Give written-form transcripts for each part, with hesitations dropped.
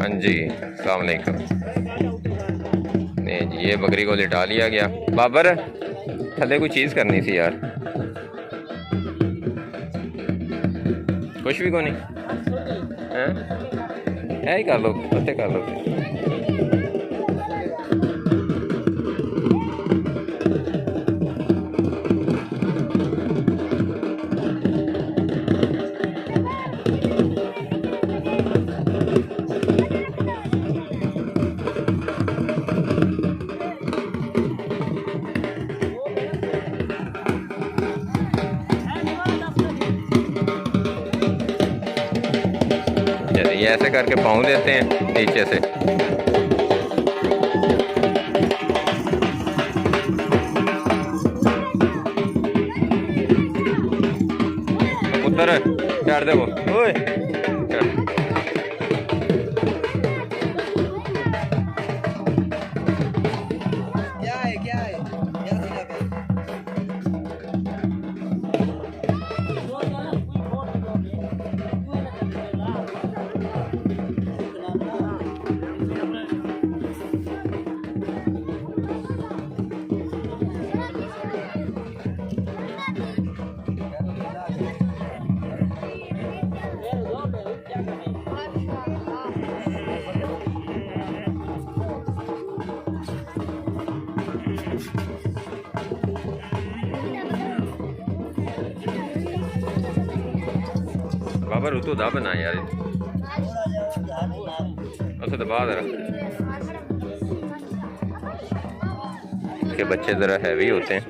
हाँ जी, अस्सलाम वालेकुम। नहीं जी, ये बकरी को लिटा लिया गया। बाबर थले कोई चीज़ करनी थी यार, कुछ भी को नहीं है ही कर लो, पत्ते कर लो। ये ऐसे करके पाँव देते हैं नीचे से। उधर चढ़ दे वो, ओए क्या है बाबा ऋतु दा बना यार, अच्छा दबा जरा, इसके बच्चे ज़रा हैवी होते हैं।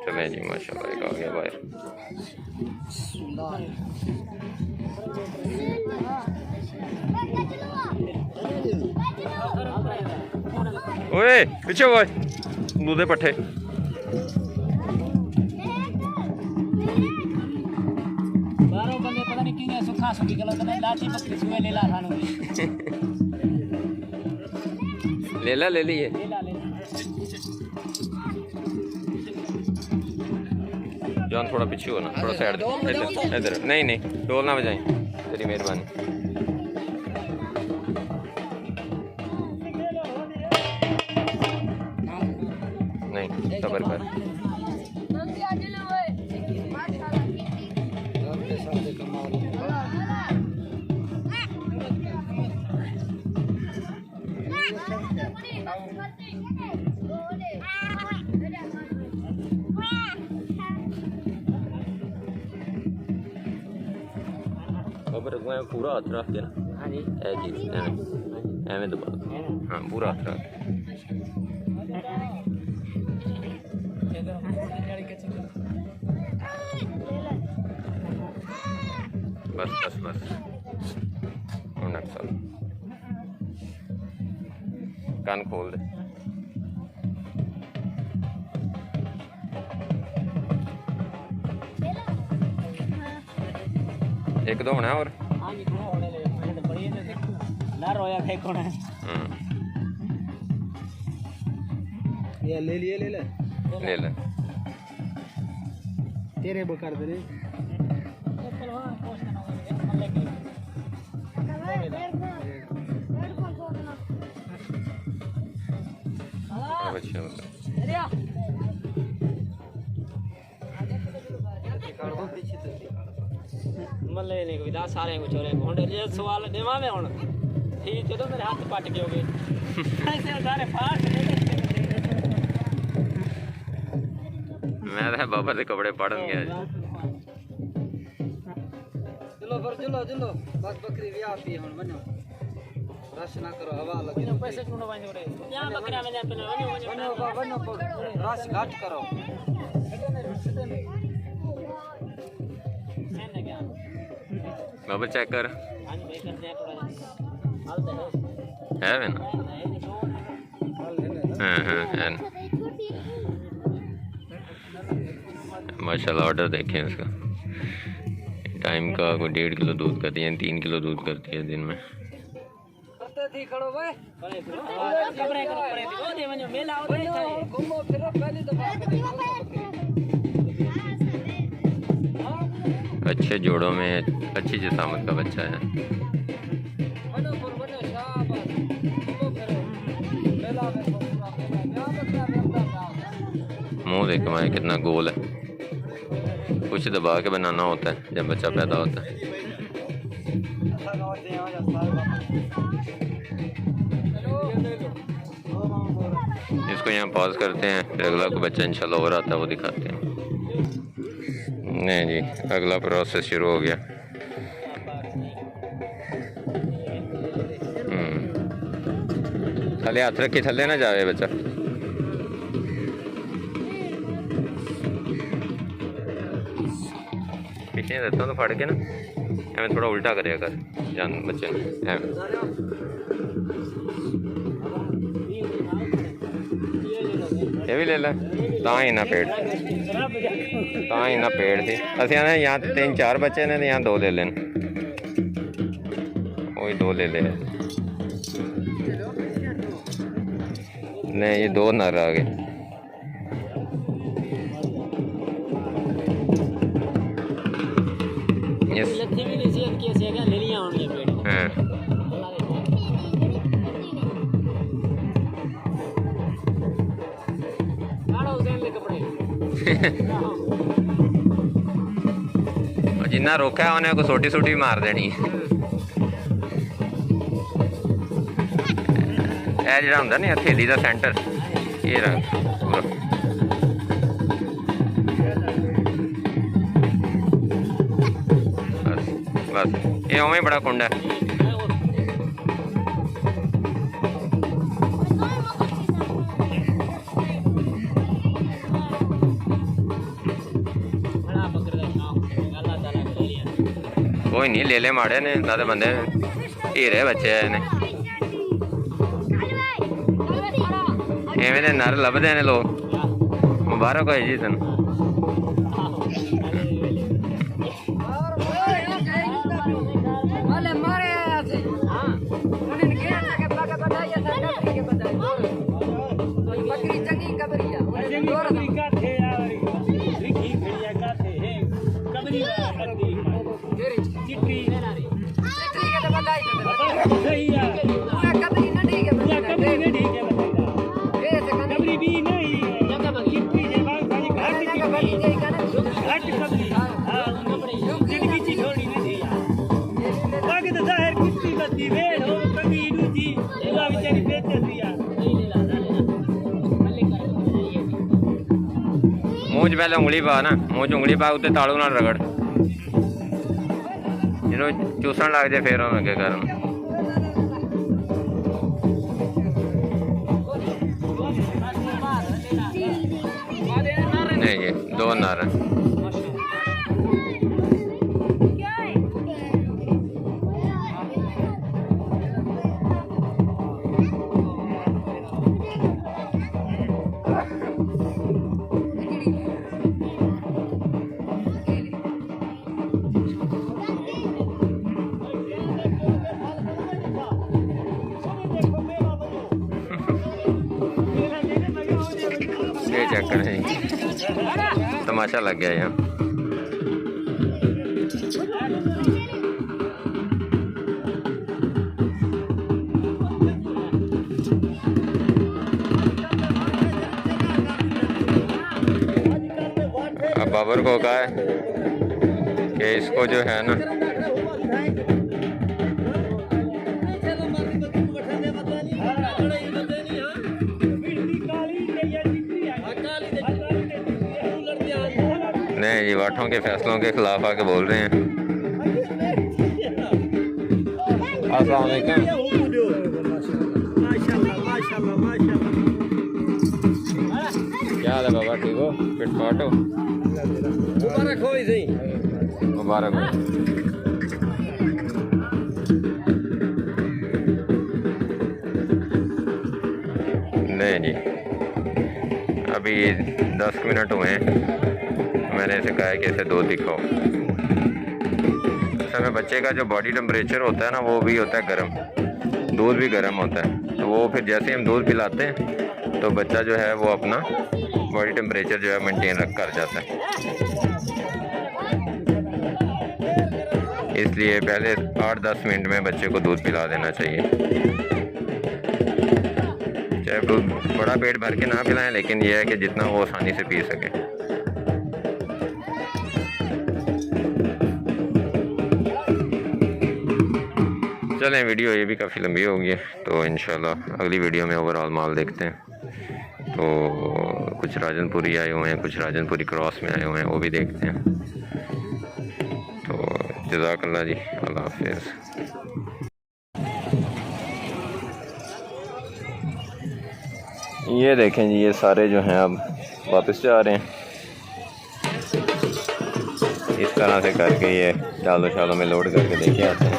चलें जी, माशाल्लाह एक आ गया बाहर। ओए पीछे वो दूधे पट्ठे। लेला ले लिए जान, थोड़ा पीछे हो ना, थोड़ा साइड इधर इधर। नहीं नहीं ढोल ना बजाएं, तेरी मेहरबानी। नहीं सबर कर। पूरा हाथ रख के ना, हाँ जी एवं दबा, हाँ पूरा हाथ रख। बस बस बस कान खोल दे। एक दो होना और ये ले लिए ले ले तेरे बकर दे मल्ले ने कोई दस सारे को छोरे होंडे जे सवाल देवा में हुन ठीक चलो मेरे हाथ पट के हो गए ऐसे सारे फाड़ मैं बाबा के कपड़े पड़न गया। चलो फिर चलो बस बकरी भी आती है हुन बनो रश ना करो, हवा लगे पैसे चुनो बांधो रे यहां बकरा में जाते बनो रश घाट करो। बाबा चेक कर, है वे ना, है ना। माशाल्लाह ऑर्डर देखें इसका, टाइम का कोई 1.5 किलो दूध करती है, 3 किलो दूध करती है दिन में। अच्छे जोड़ों में अच्छी जिसामत का बच्चा है। मुंह देख मैं कितना गोल है। कुछ दबा के बनाना होता है जब बच्चा पैदा होता है। इसको यहाँ पॉज करते हैं, फिर अगला को बच्चा इंशाल्लाह और आता है वो दिखाते हैं। नहीं जी, अगला प्रोसेस शुरू हो गया। थले हाथ रखी, थले ना जाए बच्चा। पीछे देता हूँ तो फाड़ के ना एवं थोड़ा उल्टा करेगा कर जान बच्चे ने ये भी ले ला ही ना पेड़ थी असि आने यहाँ 3-4 बच्चे ने यहाँ 2 ले लेन वही 2 ले ले नहीं ये 2 नर आ गए। जिन्ना रोका है उन्हें को सोटी सोटी मार देनी है जो होंगे ना हथेली का सेंटर ये पूरा बस ये उवें बड़ा कुंड है। कोई नहीं ले ले माड़े ने दादे बंदे हीरे बच्चे ने एवें दे नर लभदे ने लोग। मुबारक हो जी तन। मुँह पहले उंगली पा ना मुँह च उंगली पा उत्ते तालू नाल रगड़ जो चूसन लग जाए फिर अगे कर नहीं ये 2 नर चक्कर है तमाशा लग गया यहाँ। अब बाबर को कहा है कि इसको जो है ना नहीं जी वाठों के फैसलों के खिलाफ आके बोल रहे हैं। अस्सलाम वालेकुम। क्या हाल है बाबा, ठीक हो? फिट फाट हो? मुबारक हो। सही मुबारक हो। नहीं जी अभी 10 मिनट हुए हैं, मैंने इसे कहा है कि इसे दूध दिखाओ। समय बच्चे का जो बॉडी टेम्परेचर होता है ना वो भी होता है गर्म, दूध भी गर्म होता है। तो वो फिर जैसे हम दूध पिलाते हैं तो बच्चा जो है वो अपना बॉडी टेम्परेचर जो है मेंटेन रख कर जाता है। इसलिए पहले 8-10 मिनट में बच्चे को दूध पिला देना चाहिए, चाहे है तो बड़ा पेट भर के ना पिलाएं, लेकिन यह है कि जितना वो आसानी से पी सके। चलें, वीडियो ये भी काफ़ी लंबी हो गई है, तो इंशाल्लाह अगली वीडियो में ओवरऑल माल देखते हैं। तो कुछ राजनपुरी आए हुए हैं, कुछ राजनपुरी क्रॉस में आए हुए हैं, वो भी देखते हैं। तो जज़ाकल्लाह जी, अल्लाह हाफ़िज़। ये देखें जी, ये सारे जो हैं अब वापस जा रहे हैं। इस तरह से करके ये डालो शालों में लोड करके देखे आते हैं।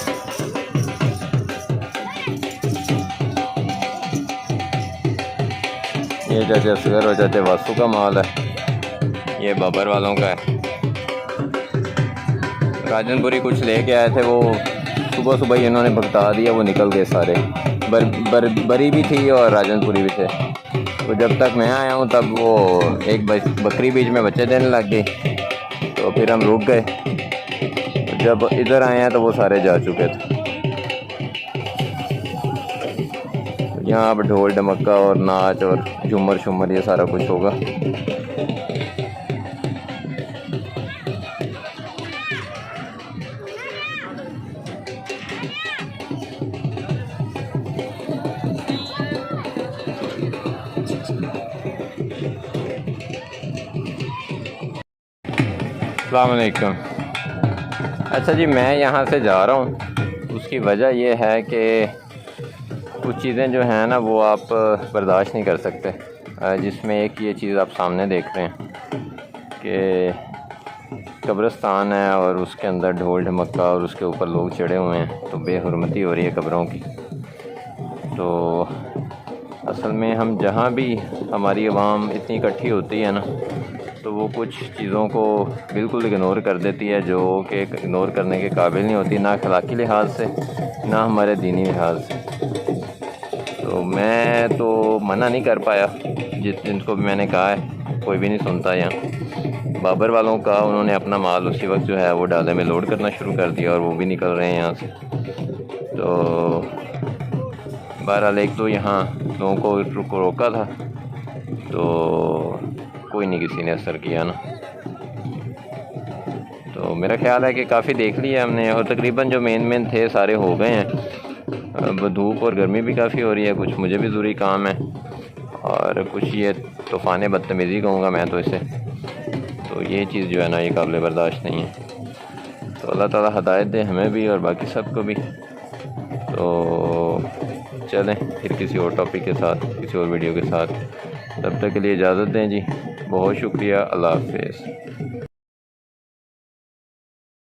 ये चाचा असगर और चाचा वासु का माल है, ये बाबर वालों का है। राजनपुरी कुछ लेके आए थे, वो सुबह सुबह ही इन्होंने भगता दिया, वो निकल गए सारे। बरी भी थी और राजनपुरी भी थे। तो जब तक मैं आया हूँ तब वो एक बकरी बीच में बच्चे देने लग गई, तो फिर हम रुक गए। तो जब इधर आए हैं तो वो सारे जा चुके थे। यहाँ पर ढोल ढमक्का और नाच और झूमर शुमर ये सारा कुछ होगा। अस्सलाम वालेकुम। अच्छा जी, मैं यहाँ से जा रहा हूँ, उसकी वजह यह है कि कुछ चीज़ें जो हैं ना वो आप बर्दाश्त नहीं कर सकते, जिसमें एक ये चीज़ आप सामने देख रहे हैं कि कब्रिस्तान है और उसके अंदर ढोल ढमक्का और उसके ऊपर लोग चढ़े हुए हैं, तो बेहुरमती हो रही है कब्रों की। तो असल में हम जहाँ भी हमारी आवाम इतनी इकट्ठी होती है ना, तो वो कुछ चीज़ों को बिल्कुल इग्नोर कर देती है जो कि इग्नोर करने के काबिल नहीं होती, ना अखलाकी लिहाज से ना हमारे दीनी लिहाज से। तो मैं तो मना नहीं कर पाया, जिनको भी मैंने कहा है कोई भी नहीं सुनता। यहाँ बाबर वालों का उन्होंने अपना माल उसी वक्त जो है वो डाले में लोड करना शुरू कर दिया और वो भी निकल रहे हैं यहाँ से। तो बहरहाल एक तो यहाँ लोगों को रोका था, तो कोई नहीं, किसी ने असर किया ना। तो मेरा ख्याल है कि काफ़ी देख लिया हमने, और तकरीबन जो मेन थे सारे हो गए हैं। अब धूप और गर्मी भी काफ़ी हो रही है, कुछ मुझे भी ज़रूरी काम है और कुछ ये तूफ़ान बदतमीज़ी कहूँगा मैं तो इसे। तो ये चीज़ जो है ना ये काबिल बर्दाश्त नहीं है। तो अल्लाह ताला हिदायत दे हमें भी और बाकी सबको भी। तो चलें फिर किसी और टॉपिक के साथ, किसी और वीडियो के साथ। तब तक के लिए इजाज़त दें जी, बहुत शुक्रिया, अल्लाह हाफ़िज़।